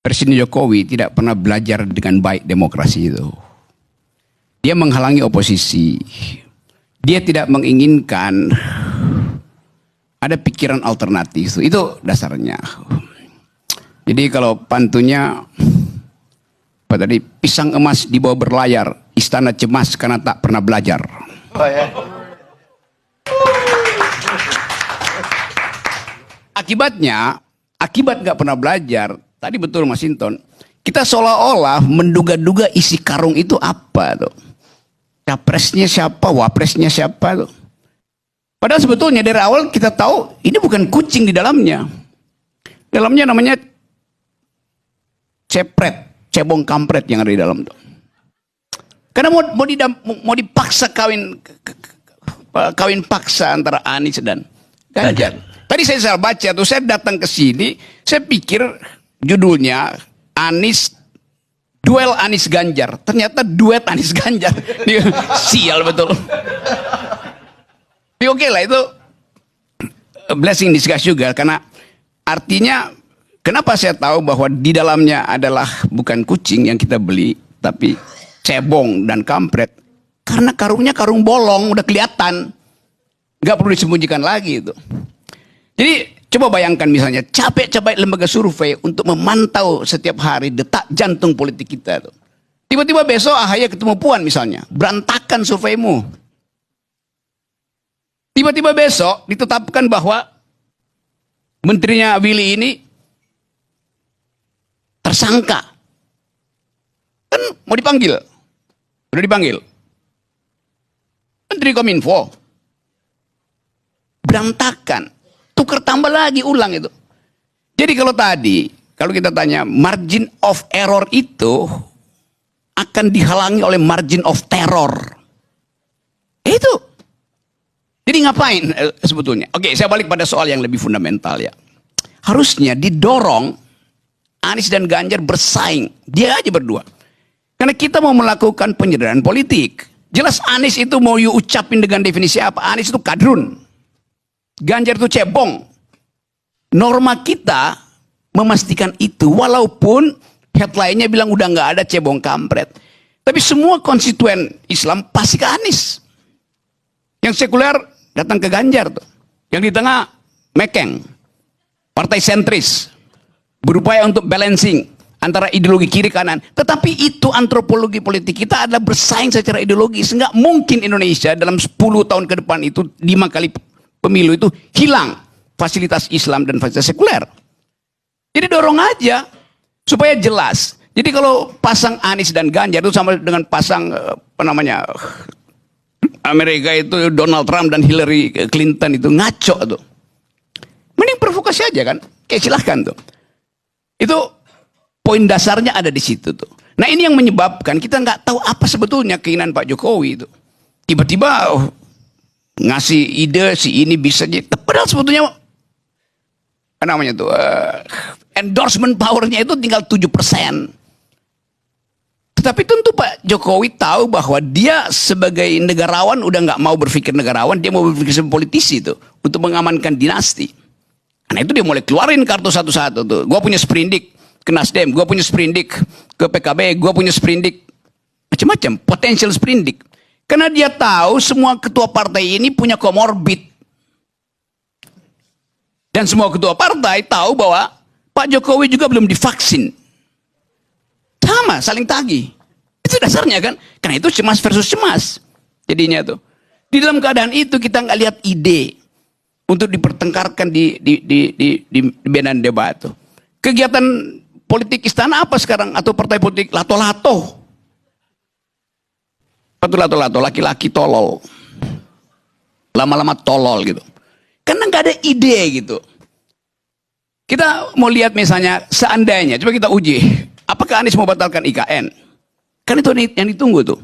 Presiden Jokowi tidak pernah belajar dengan baik demokrasi itu. Dia menghalangi oposisi. Dia tidak menginginkan ada pikiran alternatif. Itu dasarnya. Jadi kalau pantunnya apa tadi, pisang emas dibawa berlayar, istana cemas karena tak pernah belajar. Oh, ya. Akibatnya, akibat nggak pernah belajar. Tadi betul Mas Hinton, kita seolah-olah menduga-duga isi karung itu apa tuh. Capresnya siapa, wapresnya siapa tuh. Padahal sebetulnya dari awal kita tahu ini bukan kucing di dalamnya. Dalamnya namanya cepret, cebong kampret yang ada di dalam tuh. Karena mau dipaksa kawin paksa antara Anies dan Ganjar. Tadi saya baca tuh, saya datang ke sini, saya pikir judulnya duel Anies Ganjar. Ternyata duet Anies Ganjar. Sial betul. Tapi oke lah, itu blessing in disguise juga, karena artinya kenapa saya tahu bahwa di dalamnya adalah bukan kucing yang kita beli, tapi cebong dan kampret. Karena karungnya karung bolong, udah kelihatan. Nggak perlu disembunyikan lagi itu. Jadi coba bayangkan misalnya capek-capek lembaga survei untuk memantau setiap hari detak jantung politik kita tuh. Tiba-tiba besok AHY ketemu Puan misalnya, berantakan surveimu. Tiba-tiba besok ditetapkan bahwa menterinya Willy ini tersangka. Kan mau dipanggil. Udah dipanggil. Menteri Kominfo. Berantakan. Tukar tambah lagi, ulang itu. Jadi kalau kita tanya margin of error itu akan dihalangi oleh margin of terror. Itu. Jadi ngapain sebetulnya? Oke, saya balik pada soal yang lebih fundamental ya. Harusnya didorong Anies dan Ganjar bersaing. Dia aja berdua. Karena kita mau melakukan penyederhanaan politik. Jelas Anies itu mau ucapin dengan definisi apa? Anies itu kadrun. Ganjar itu cebong. Norma kita memastikan itu, walaupun headline-nya bilang udah nggak ada cebong kampret. Tapi semua konstituen Islam pasti ke Anies. Yang sekuler datang ke Ganjar tuh. Yang di tengah mekeng. Partai sentris. Berupaya untuk balancing antara ideologi kiri kanan. Tetapi itu antropologi politik kita adalah bersaing secara ideologis. Nggak mungkin Indonesia dalam 10 tahun ke depan itu 5 kali pemilu itu hilang fasilitas Islam dan fasilitas sekuler. Jadi dorong aja supaya jelas. Jadi kalau pasang Anies dan Ganjar itu sama dengan pasang apa namanya Amerika itu Donald Trump dan Hillary Clinton, itu ngaco tuh. Mending provokasi aja kan. Kayak silahkan tuh. Itu poin dasarnya ada di situ tuh. Nah ini yang menyebabkan kita nggak tahu apa sebetulnya keinginan Pak Jokowi itu. Tiba-tiba ngasih ide si ini bisa jadi, padahal sebetulnya apa namanya tuh endorsement powernya itu tinggal 7%. Tetapi tentu Pak Jokowi tahu bahwa dia sebagai negarawan udah nggak mau berpikir negarawan, dia mau berpikir sebagai politisi tuh untuk mengamankan dinasti. Karena itu dia mulai keluarin kartu satu-satu tuh. Gua punya sprindik ke Nasdem, gua punya sprindik ke PKB, gua punya sprindik macam-macam, potensial sprindik. Karena dia tahu semua ketua partai ini punya komorbid. Dan semua ketua partai tahu bahwa Pak Jokowi juga belum divaksin. Sama, saling tagih. Itu dasarnya kan. Karena itu cemas versus cemas. Jadinya tuh. Di dalam keadaan itu kita nggak lihat ide untuk dipertengkarkan di medan debat tuh. Kegiatan politik istana apa sekarang? Atau partai politik lato-lato. Lato-lato, laki-laki tolol. Lama-lama tolol gitu. Karena nggak ada ide gitu. Kita mau lihat misalnya seandainya, coba kita uji. Apakah Anies mau batalkan IKN? Kan itu yang ditunggu tuh.